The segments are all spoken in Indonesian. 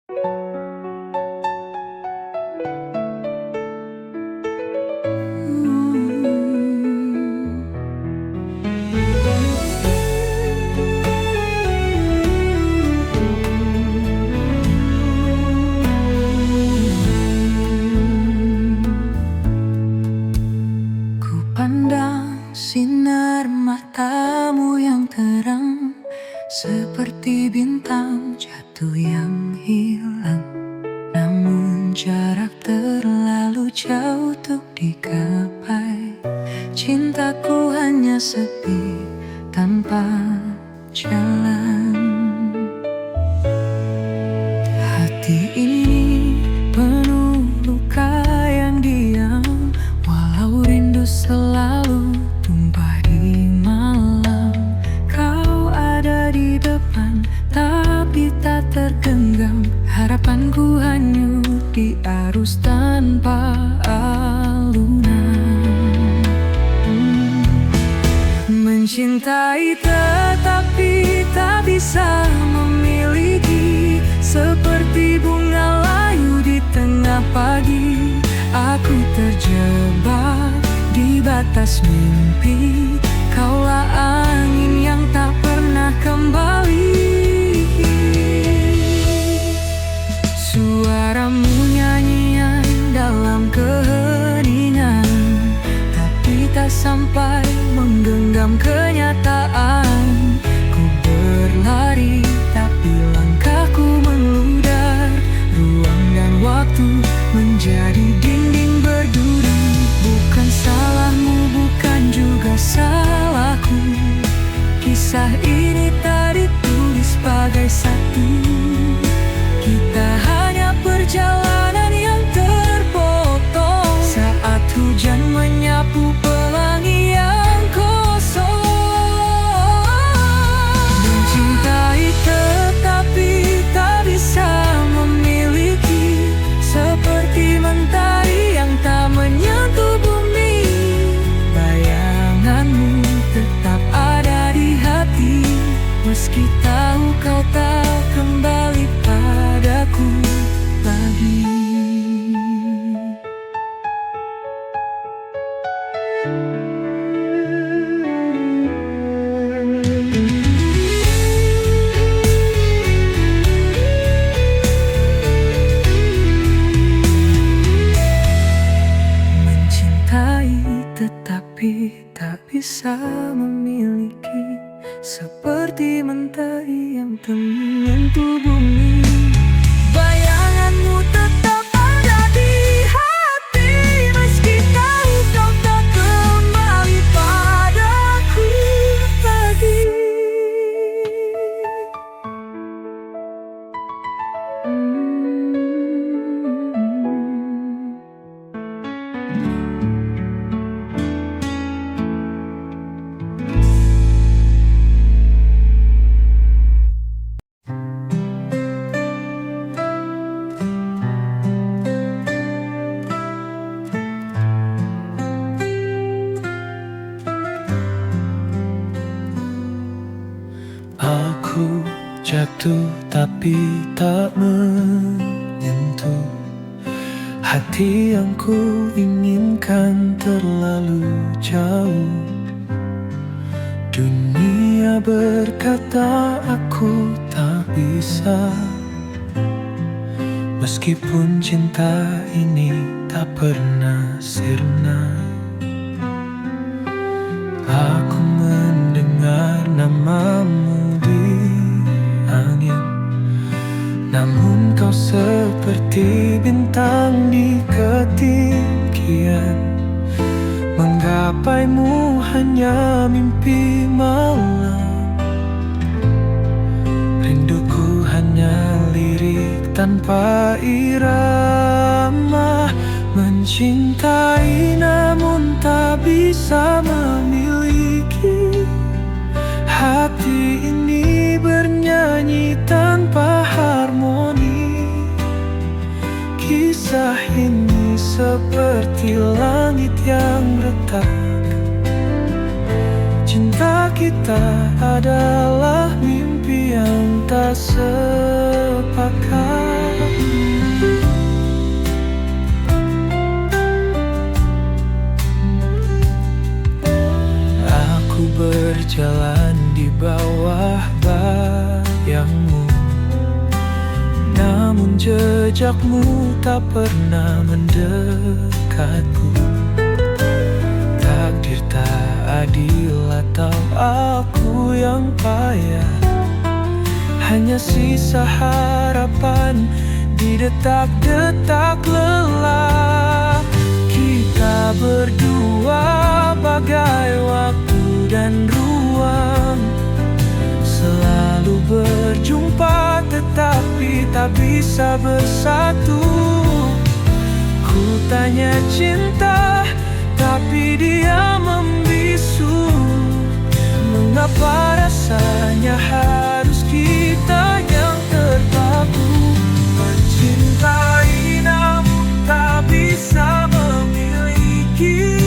Ku pandang sinar matamu yang terang, seperti bintang jatuh yang hilang. Namun jarak terlalu jauh untuk digapai. Cintaku hanya sepi tanpa jalan. Hati ini penuh luka yang diam, walau rindu selalu tumpah di malam. Kau ada di depan, tapi tak tergenggam. Harapanku hanyut di arus tanpa alunan. Mencintai tetapi tak bisa memiliki, seperti bunga layu di tengah pagi. Aku terjebak di batas mimpi, kaulah angin yang tak pernah kembali. Suaramu nyanyian dalam keheningan, tapi tak sampai menggenggam kenyataan. Ku berlari tapi langkahku meludar, ruang dan waktu menjadi dinding berduri. Bukan salahmu, bukan juga salahku. Kisah ini tak ditulis sebagai satu. Kita hanya perjalanan yang terpotong saat hujan menyapu pelangi yang kosong. Mencintai tetapi tak bisa memiliki, seperti mentari yang tak menyentuh bumi. Bayanganmu tetap ada di hati, meski tahu kau tak kembali padaku lagi. Mencintai tetapi tak bisa memiliki, seperti mentari yang tak menyentuh bumi. Bayanganmu tetap ada di hati, meski tahu kau tak kembali padaku lagi. Aku jatuh tapi tak menyentuh hati yang ku inginkan terlalu jauh. Dunia berkata aku tak bisa, meskipun cinta ini tak pernah sirna. Aku mendengar namamu di angin, namun kau seperti bintang di ketinggian. Menggapaimu hanya mimpi malam, rinduku hanya lirik tanpa irama. Mencintai namun tak bisa memiliki, hati ini bernyanyi tanpa harmoni. Kisah ini seperti langit yang retak. Cinta kita adalah mimpi yang tak sepakat. jejakmu tak pernah mendekatku. Takdir tak adil atau aku yang payah, hanya sisa harapan di detak-detak lelah. Kita berdua bagai waktu dan ruang, selalu berjumpa tetapi tak bisa bersatu. Ku tanya cinta tapi dia membisu. Mengapa rasanya harus kita yang terpaku? Mencintai namun tak bisa memiliki.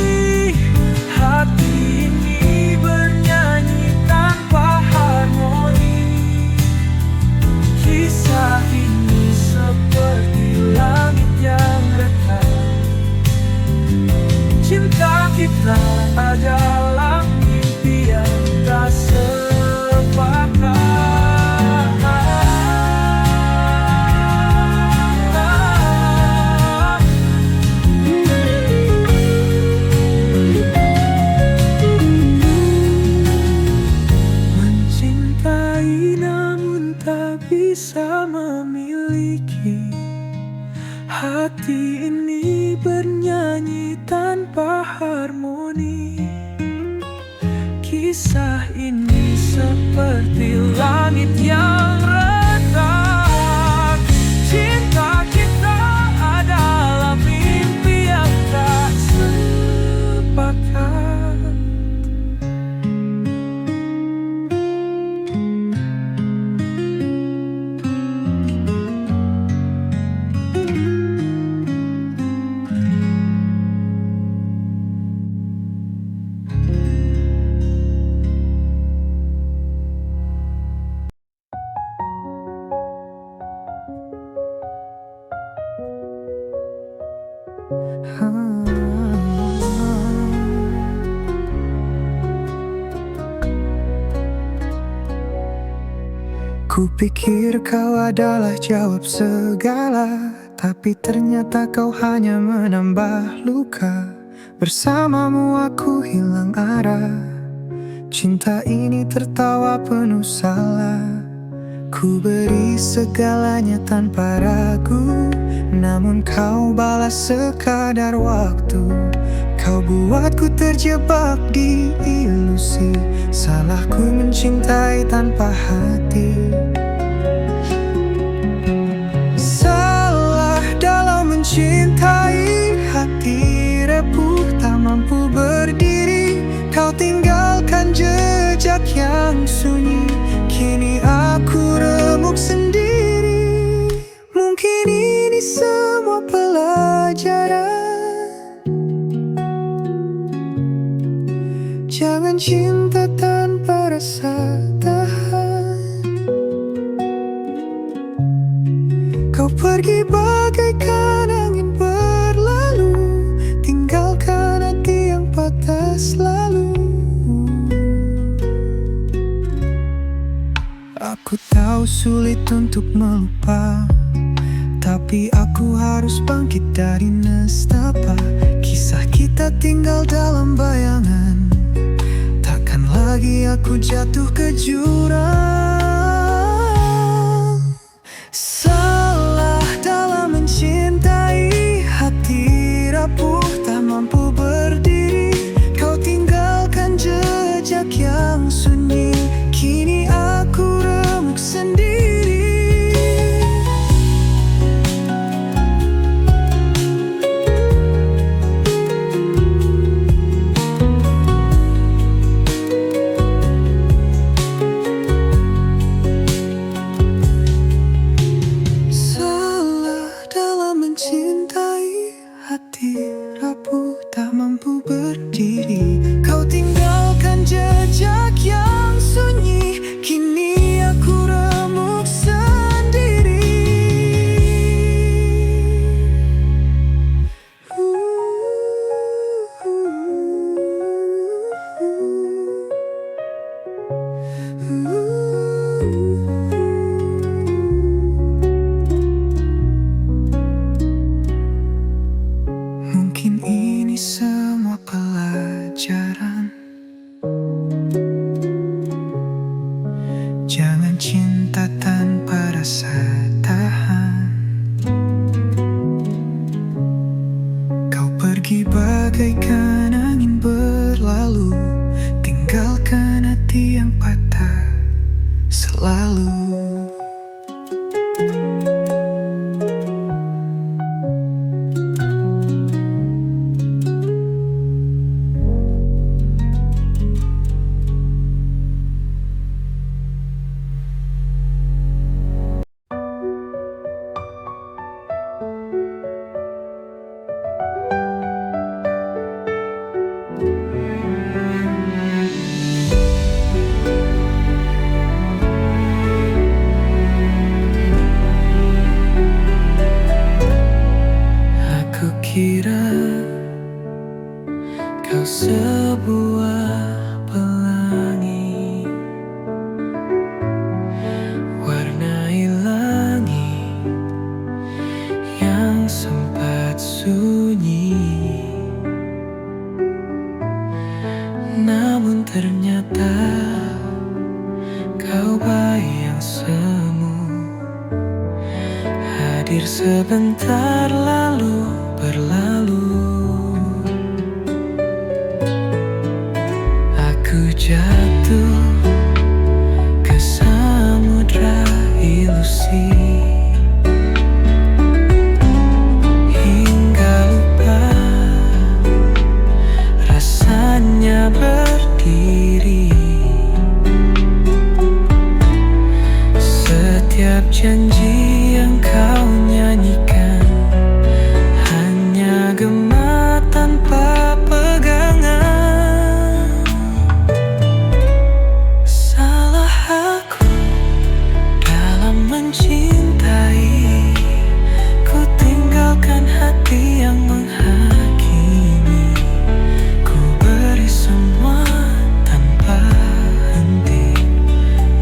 Hati ini bernyanyi tanpa harmoni. Kisah ini seperti langit yang retak. Cinta kita adalah mimpi yang tak sepakat. Mencintai namun tak bisa memiliki. Hati ini bernyanyi tanpa harmoni. Kisah ini seperti langit yang retak. Cinta kita adalah mimpi yang tak sepakat. Kupikir kau adalah jawab segala, tapi ternyata kau hanya menambah luka. Bersamamu aku hilang arah. Cinta ini tertawa penuh salah. Ku beri segalanya tanpa ragu, namun kau balas sekadar waktu. Kau buatku terjebak di ilusi. Salahku mencintai tanpa hati. Salah dalam mencintai, hati repuh tak mampu berdiri. Kau tinggalkan jejak yang sunyi, kini aku remuk sendiri. Mungkin ini semua pelajaran. Jangan cinta tanpa rasa tahan. Kau pergi bagaikan angin berlalu, tinggalkan hati yang patah selalu. Aku tahu sulit untuk melupa, tapi aku harus bangkit dari nestapa. Kisah kita tinggal dalam bayangan, takkan lagi aku jatuh ke jurang. Salah dalam mencintai, hati rapuh tak mampu berdiri. Kau tinggalkan jejak yang sunyi, kini aku remuk sendiri. Kau sebuah pelangi, warnai langit yang sempat sunyi. Namun ternyata kau bayi yang semu, hadir sebentar lalu berlalu. Aku jatuh ke samudra ilusi, hingga lupa rasanya berdiri. Setiap janji yang kau nyanyikan hanya gema tanpa pegangan. Salah aku dalam mencintai, ku tinggalkan hati yang menghakimi. Ku beri semua tanpa henti,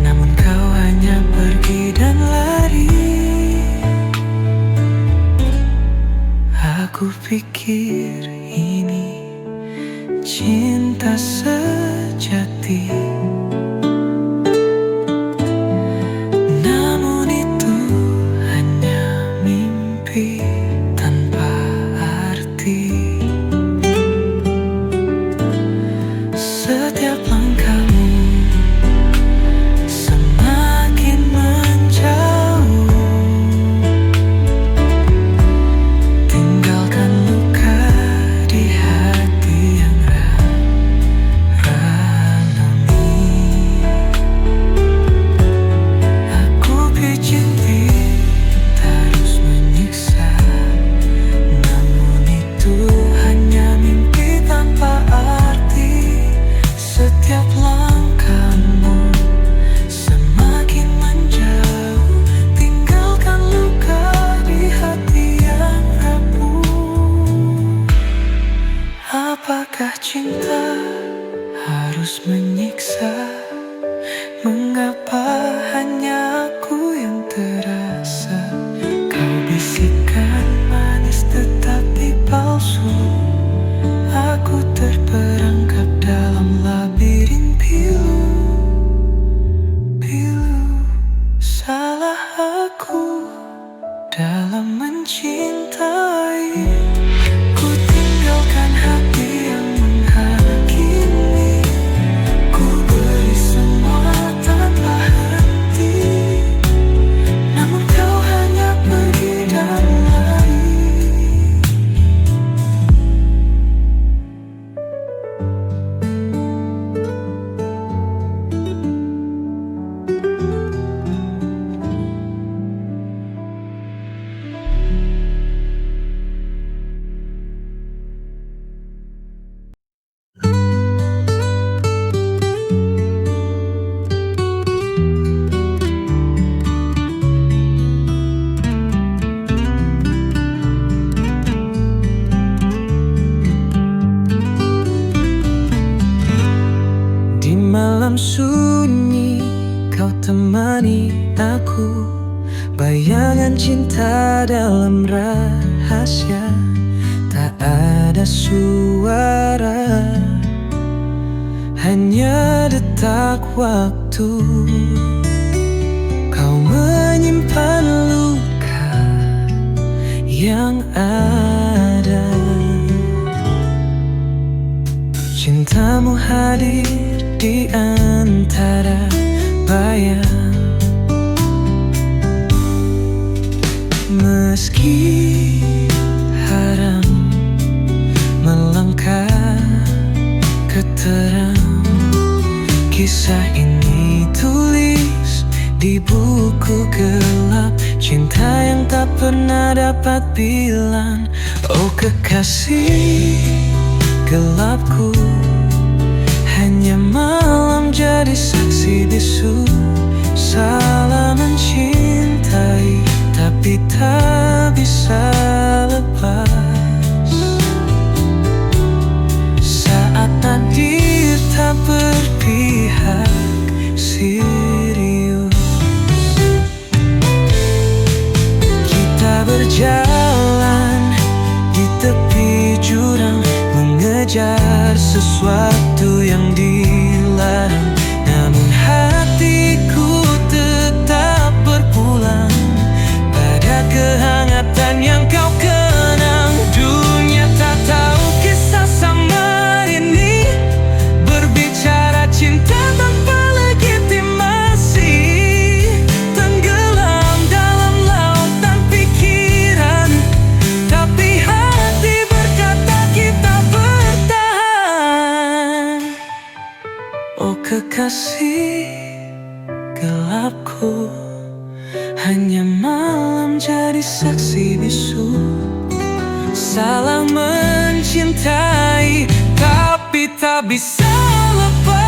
namun kau hanya pergi dan lari. Aku pikir ini cinta sejati, namun itu hanya mimpi tanpa arti. Setiap langkahmu semakin menjauh, tinggalkan luka di hati yang ranami. Aku pijit terus menyiksa, namun itu hanya mimpi tanpa arti. Setiap langkahmu semakin menjauh, tinggalkan luka di hati yang rapuh. Apakah cinta harus menyiksa? Mengapa hanya aku yang terasa? Kau bisikan manis tetapi palsu. Aku terperangkap dalam labirin pilu. Salah aku dalam mencintai, ku tinggalkan hati yang menghakimi. Ku beri semua tanpa henti, namun kau hanya pergi dan lari. Di malam sunyi kau temani aku, bayangan cinta dalam rahasia. Tak ada suara, hanya detak waktu. Kau menyimpan luka yang ada. Cintamu hadir di antara bayang, meski haram melangkah ke terang. Kisah ini tulis di buku gelap, cinta yang tak pernah dapat bilang. Oh kekasih gelapku, hanya malam jadi saksi bisu. Salah mencintai, tapi tak bisa lepas. Saat berjalan di tepi jurang, mengejar sesuatu yang dilarang. Namun hatiku tetap berpulang pada kehangatan yang kau kenang. Dunia tak tahu kisah sama ini, berbicara cinta tanpa legitimasi, tenggelam dalam lautan pikiran, tapi hati berkata kita bertahan. Oh kekasih gelapku, hanya malam jadi saksi bisu. Salah mencintai, tapi tak bisa lepas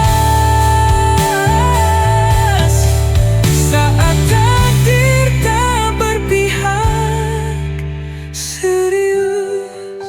saat takdir tak berpihak serius.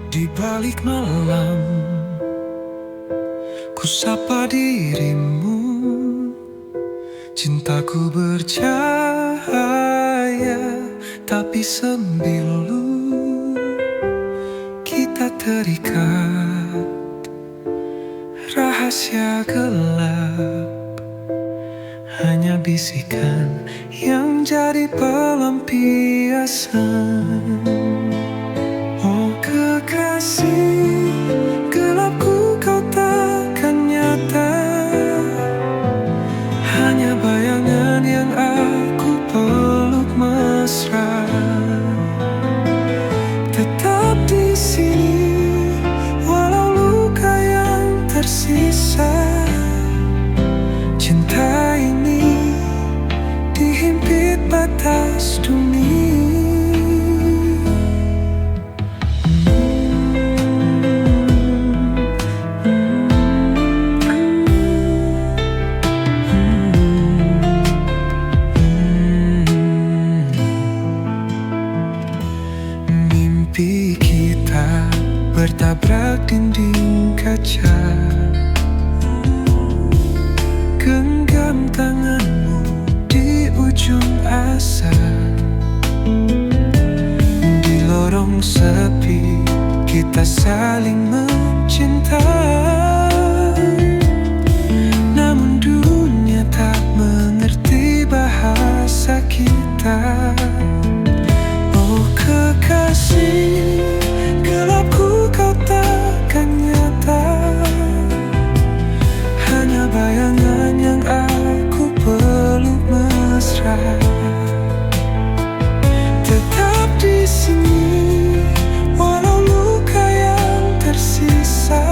Di balik malam, ku sapa dirimu. Cintaku bercahaya, tapi sembilu. Kita terikat rahasia gelap, hanya bisikan yang jadi pelampiasan. Oh kekasih gelapku, kau takkan nyata, hanya bayangan yang aku peluk mesra. Tetap di sini walau luka yang tersisa. Cinta ini dihimpit batas dunia. Mimpi kita bertabrak dinding kaca. Genggam tanganmu di ujung asa. Di lorong sepi kita saling mencinta. Namun dunia tak mengerti bahasa kita. Oh kekasih gelapku, kau takkan nyata, hanya bayangan yang aku peluk mesra. Tetap di sini walau luka yang tersisa.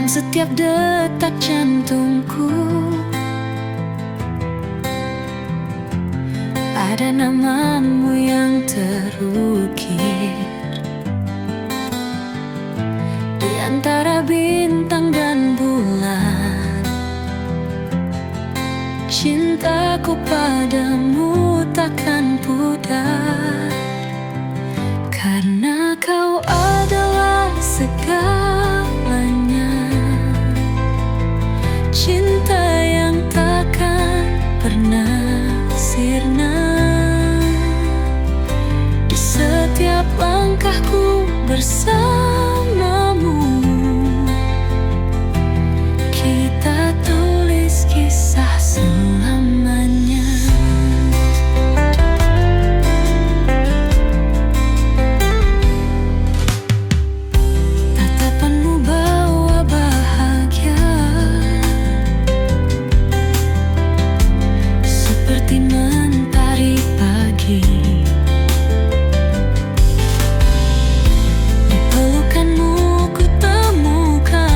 setiap detak jantungku. Ada namamu yang terukir di antara bintang dan bulan. Cintaku padamu takkan pudar, karena kau adalah segalanya. Cinta yang takkan pernah sirna. Di setiap langkahku bersamamu, kita tulis kisah selamanya. Tatapanmu bawa bahagia, seperti mentari pagi. Di pelukanmu ku temukan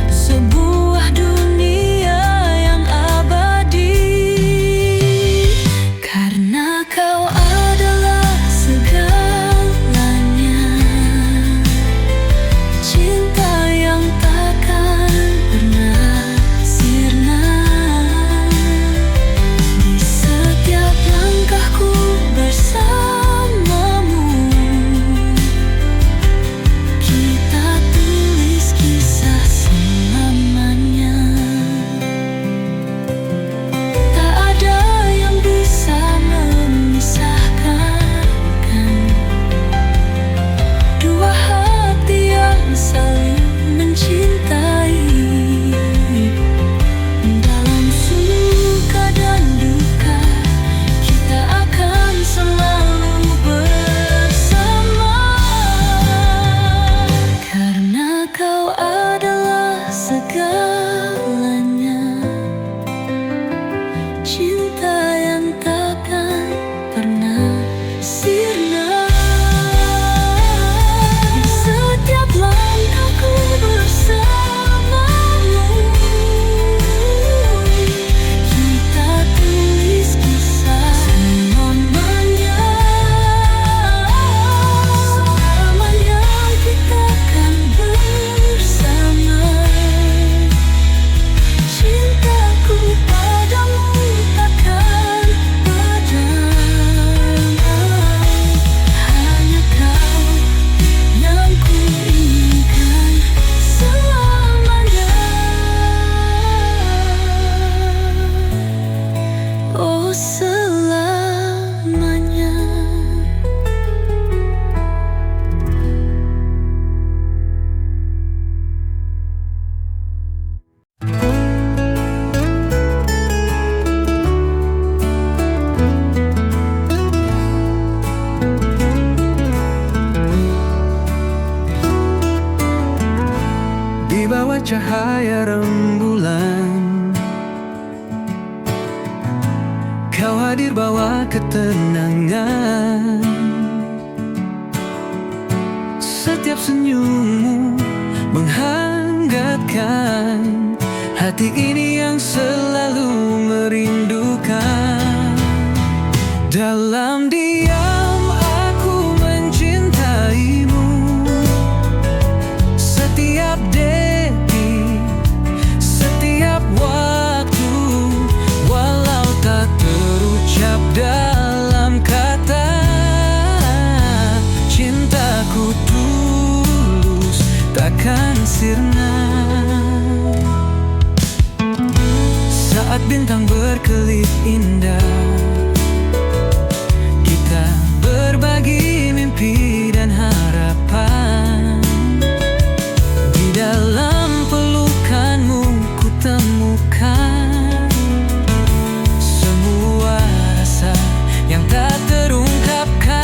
sebuah dunia yang abadi. Karena kau adalah segalanya, cinta yang takkan pernah sirna. Di setiap langkahku bersamamu, kita tulis kisah selamanya. Tak ada yang bisa memisahkan dua hati yang saling mencintai. Dalam suka dan duka, kita akan selalu bersama. Karena kau adalah segalanya, cinta yang takkan pernah sirna. Di setiap langkahku bersamamu, kita tulis kisah selamanya. Selamanya kita akan bersama. Cintaku padamu takkan padam. Hanya kau yang kuinginkan selamanya. Oh, selamanya. Di bawah cahaya rembulan, kau hadir bawa ketenangan. Setiap senyummu menghangatkan hati ini yang selalu merindukan. Dalam diam aku mencintaimu, setiap detik, setiap waktu, walau tak terucap dalam kata. Cintaku tulus takkan sirna. Saat bintang berkelip indah, kita berbagi mimpi dan harapan. Di dalam pelukanmu ku temukan semua rasa yang tak terungkapkan.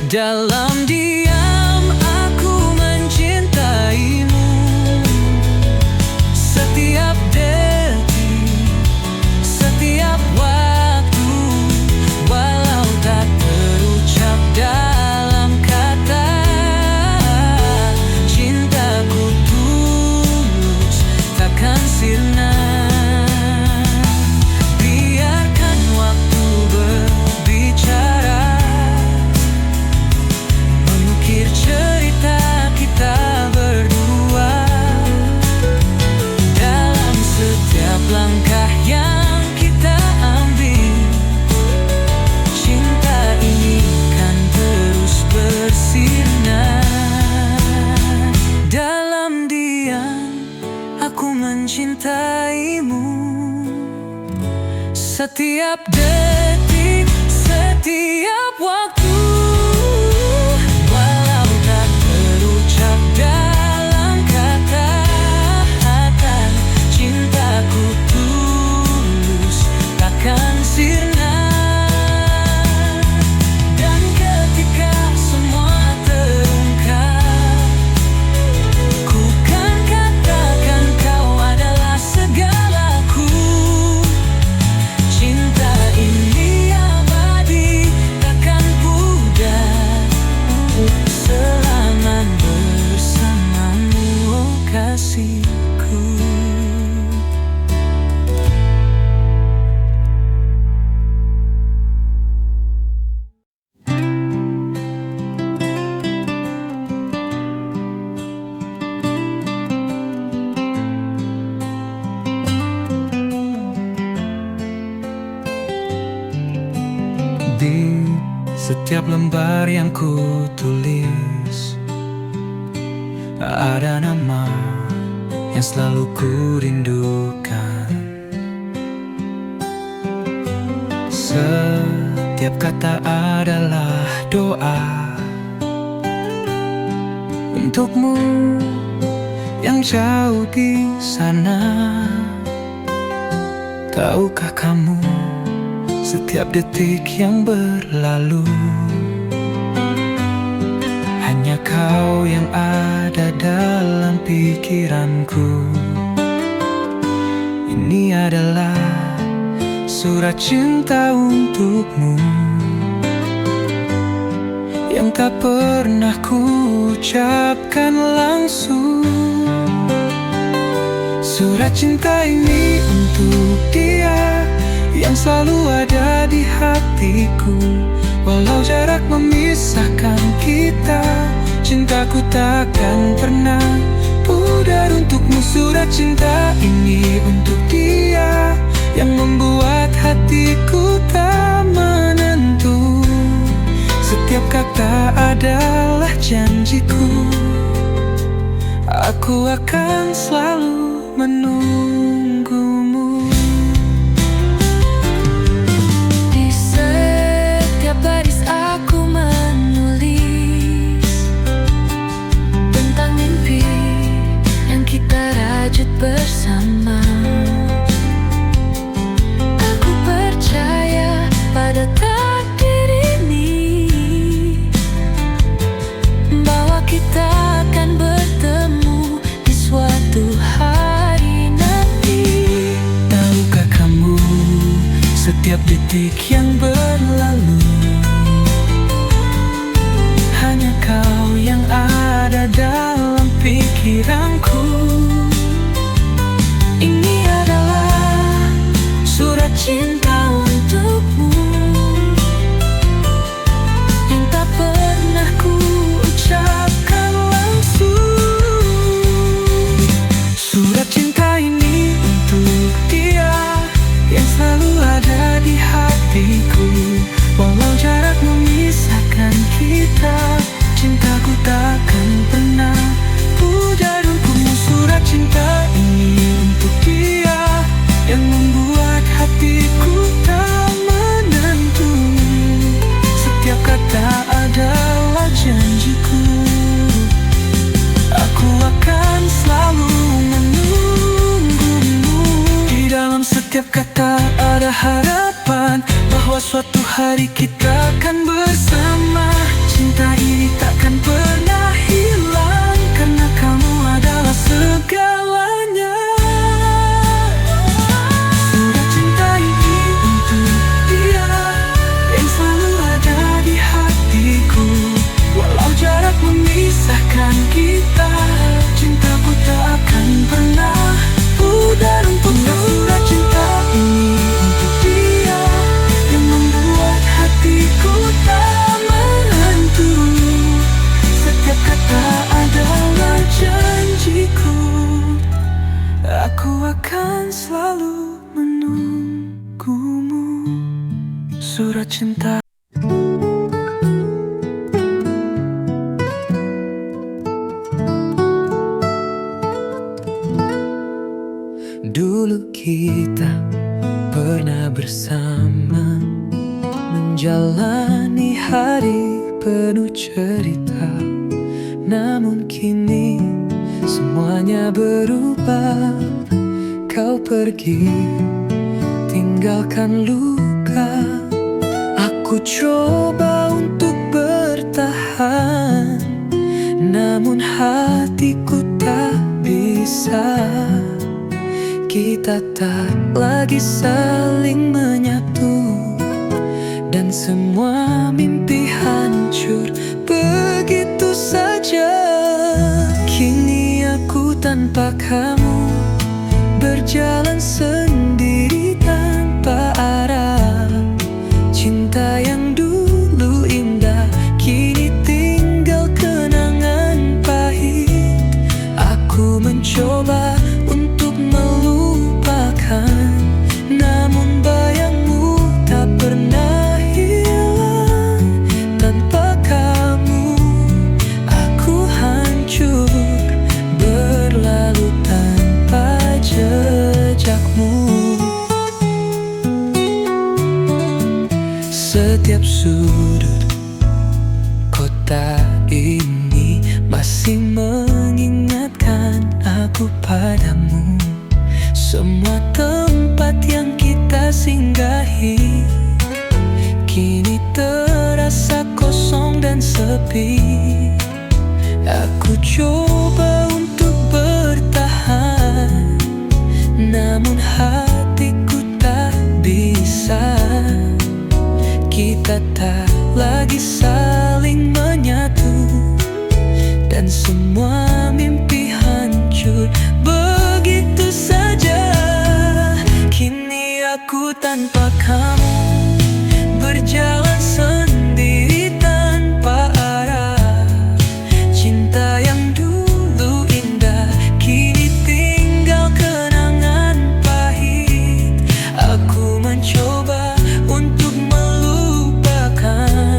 Dalam diam aku mencintaimu, setiap detik, setiap waktu, walau tak terucap dalam kata. setiap detik, setiap waktu. Walau tak terucap dalam kata-kata, cintaku tulus takkan sirna. Dan ketika semua terungkap, ku kan katakan kau adalah segalaku. Cinta ini abadi, takkan pudar, selama bersamamu, oh kasihku. Di setiap lembar yang ku tulis, ada nama yang selalu ku rindukan. Setiap kata adalah doa untukmu yang jauh di sana. Tahukah kamu, setiap detik yang berlalu, hanya kau yang ada dalam pikiranku. Ini adalah surat cinta untukmu yang tak pernah ku ucapkan langsung. Surat cinta ini untuk dia yang selalu ada di hatiku. Walau jarak memisahkan kita, cintaku takkan pernah pudar untukmu. Surat cinta ini untuk dia yang membuat hatiku tak menentu. Setiap kata adalah janjiku, aku akan selalu menunggumu. Di setiap baris aku menulis tentang mimpi yang kita rajut bersama. Aku percaya pada takdir ini, bahwa kita akan bertemu di suatu hari nanti. Tahukah kamu, setiap detik yang berlalu, hanya kau yang ada dalam pikiranku. Ini adalah surat cinta untukmu yang tak pernah ku ucapkan langsung. Surat cinta ini untuk dia yang selalu ada di hatiku. Walau jarak memisahkan kita, cintaku takkan pernah pudar untukmu. Surat cinta ini untuk dia yang membuat hatiku tak menentu. Setiap kata adalah janjiku, aku akan selalu menunggumu. Di dalam setiap kata ada harapan bahwa suatu hari kita akan bersama. Cinta ini takkan pernah hilang, karena kamu adalah segalanya. Surat cinta ini untuk dia yang selalu ada di hatiku. Walau jarak memisahkan kita, cintaku tak akan pernah pudar untukmu. Surat cinta ini untuk dia yang membuat hatiku tak hari penuh cerita, namun kini semuanya berubah. Kau pergi, tinggalkan luka. Aku coba untuk bertahan, namun hatiku tak bisa. Kita tak lagi saling menyatu, dan semua mimpi hancur begitu saja. Kini aku tanpa kamu, berjalan sendiri tanpa arah. Cinta yang dulu indah kini tinggal kenangan pahit. Aku mencoba untuk melupakan, namun bayangmu tak pernah hilang. Tanpa kamu aku hancur, berlalu tanpa jejakmu. Setiap sudut kota ini masih mengingatkan aku padamu. Semua tempat yang kita singgahi kini terasa kosong dan sepi. Aku coba untuk bertahan, namun hatiku tak bisa. Kita tak lagi saling menyatu, dan semua mimpi hancur begitu saja. Kini aku tanpa kamu, berjalan sendiri tanpa arah. Cinta yang dulu indah kini tinggal kenangan pahit. Aku mencoba untuk melupakan,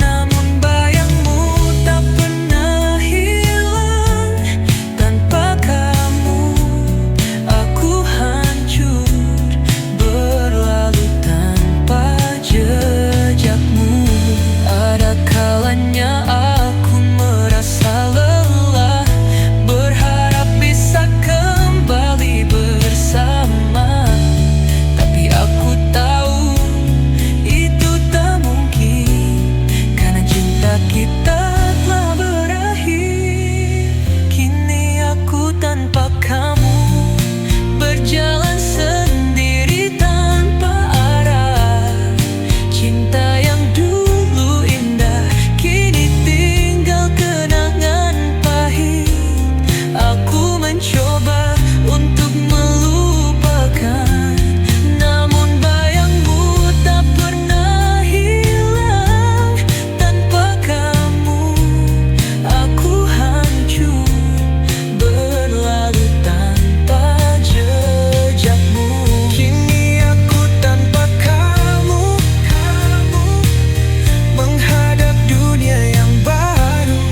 namun bayangmu tak pernah hilang. Tanpa kamu aku hancur, berlalu tanpa jejakmu. Ada kalanya aku merasa lelah, berharap bisa kembali bersama. Tapi aku tahu itu tak mungkin, karena cinta kita telah berakhir. Kini aku tanpa kamu, berjalan sendiri tanpa arah. Cinta yang dulu indah kini tinggal kenangan pahit. Aku mencoba untuk melupakan, namun bayangmu tak pernah hilang. Tanpa kamu aku hancur, berlalu tanpa jejakmu. Kini aku tanpa kamu, menghadap dunia yang baru.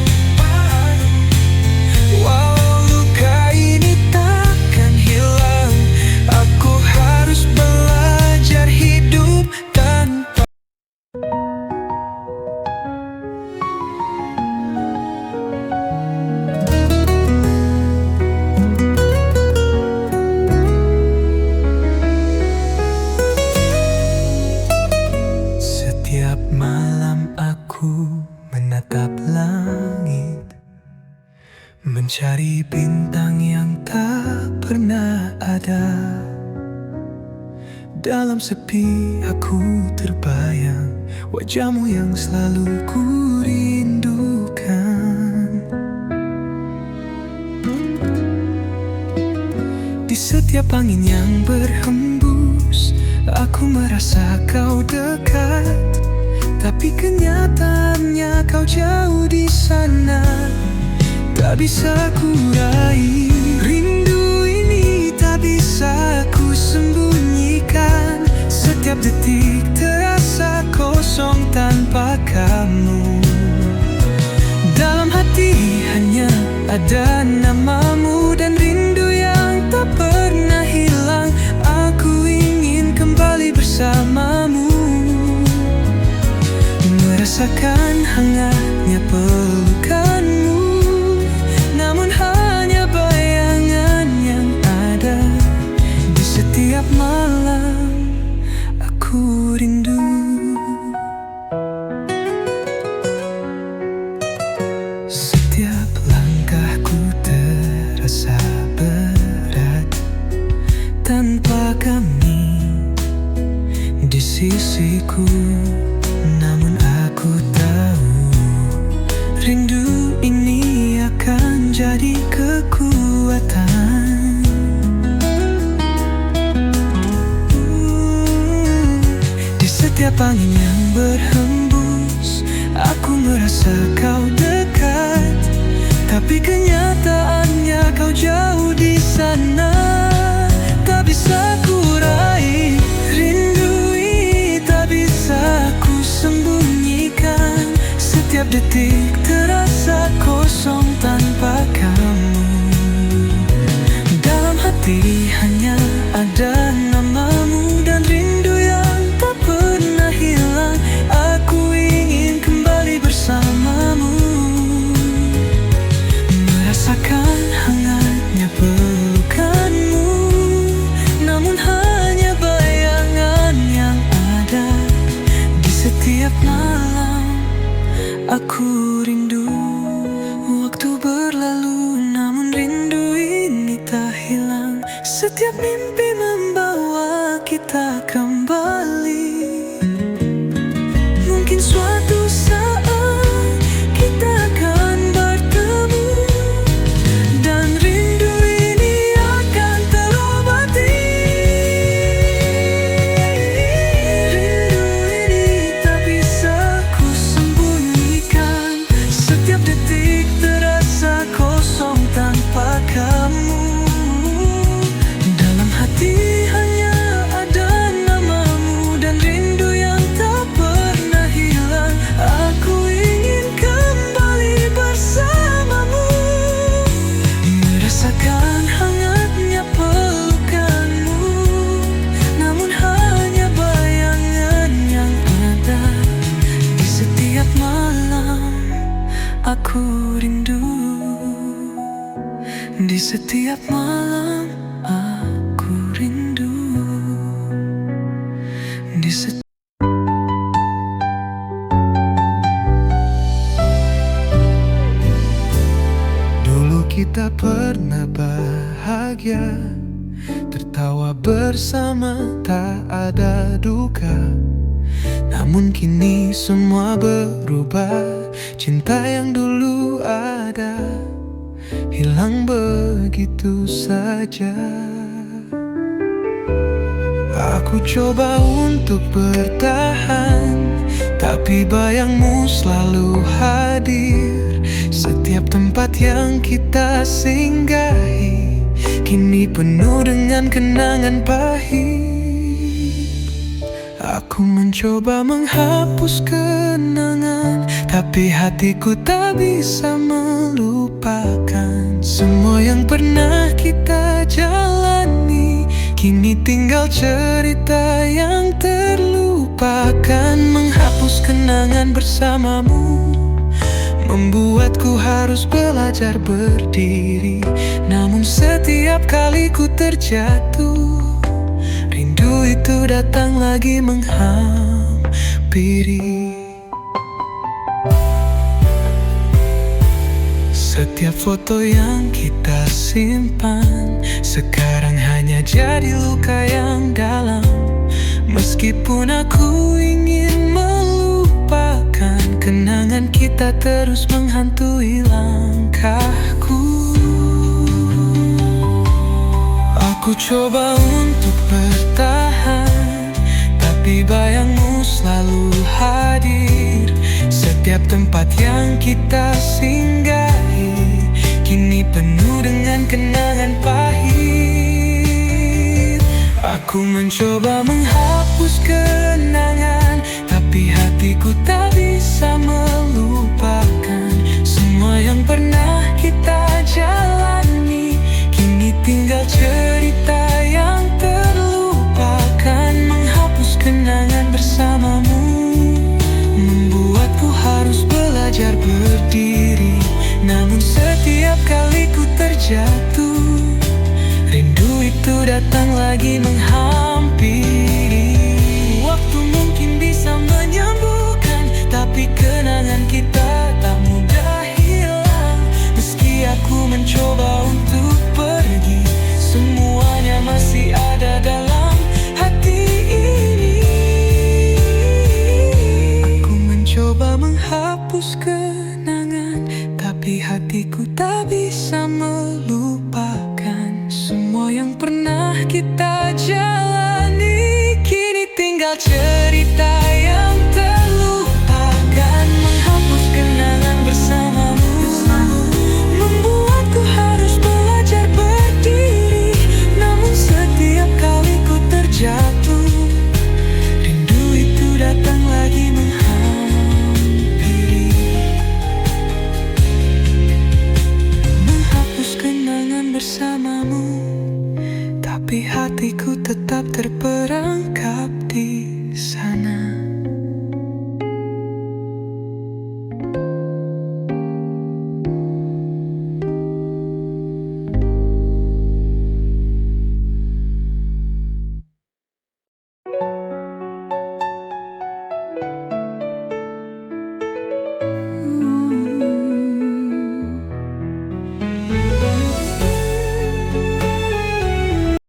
Walau luka ini takkan hilang, aku harus belajar hidup tanpa. Setiap malam aku menatap langit, mencari bintang yang tak pernah ada. Dalam sepi aku terbayang wajahmu yang selalu ku rindukan. Di setiap angin yang berhembus, aku merasa kau dekat. Tapi kenyataannya kau jauh di sana, tak bisa ku raih. Rindu ini tak bisa ku sembunyikan. Setiap detik terasa kosong tanpa kamu. Dalam hati hanya ada namamu, dan rindu yang tak pernah hilang. Aku ingin kembali bersamamu, merasa Merasakan hangatnya pelukanmu, namun hanya bayangan yang ada. Di setiap malam aku rindu. Setiap langkahku terasa berat tanpa kami di sisiku. Namun aku tahu rindu ini akan jadi kekuatan. Di setiap angin yang berhembus, aku merasa kau dekat, tapi kenyataannya kau jauh di sana. Tak bisa ku raih rindu ini, tak bisa ku sembunyikan. Setiap detik terasa kosong tanpa kamu. Dalam hati hanya ada namamu dan rindu yang tak pernah hilang. Aku ingin kembali bersamamu, merasakan hangatnya pelukanmu, namun hanya bayangan yang ada. Di setiap malam aku rindu. Waktu berlalu namun rindu ini tak hilang. Setiap mimpi membawa kita kembali. Mungkin suatu saat kita akan bertemu, dan rindu ini akan terobati. Rindu ini tak bisa ku sembunyikan. Setiap detik terasa kosong tanpa kamu. Dalam hati hanya ada namamu dan rindu yang tak pernah hilang. Aku ingin kembali bersamamu, merasakan hangatnya pelukanmu, namun hanya bayangan yang ada. Di setiap malam aku rindu. Di setiap malam aku rindu. Di setiap Dulu kita pernah bahagia, tertawa bersama, tak ada duka. Namun kini semua berubah. Cinta yang dulu ada hilang begitu saja. Aku coba untuk bertahan, tapi bayangmu selalu hadir. Setiap tempat yang kita singgahi kini penuh dengan kenangan pahit. Aku mencoba menghapus kenangan, tapi hatiku tak bisa melupakan. Semua yang pernah kita jalani kini tinggal cerita yang terlupakan. Menghapus kenangan bersamamu membuatku harus belajar berdiri. Namun setiap kali ku terjatuh, rindu itu datang lagi menghampiri. Setiap foto yang kita simpan sekarang hanya jadi luka yang dalam. Meskipun aku ingin melupakan, kenangan kita terus menghantui langkahku. Aku coba untuk bertahan, tapi bayangmu selalu hadir. Setiap tempat yang kita singgahi kini penuh dengan kenangan pahit. Aku mencoba menghapus kenangan, tapi hatiku tak bisa melupakan. Semua yang pernah kita jalani kini tinggal cerita yang terlupakan. Menghapus kenangan bersamamu membuatku itu datang lagi menghampiri. Waktu mungkin bisa menyembuhkan, tapi kenangan kita tak mudah hilang. Meski aku mencoba untuk pergi, semuanya masih ada dalam hati ini. Aku mencoba menghapus kenangan, tapi hatiku tak bisa meluluh.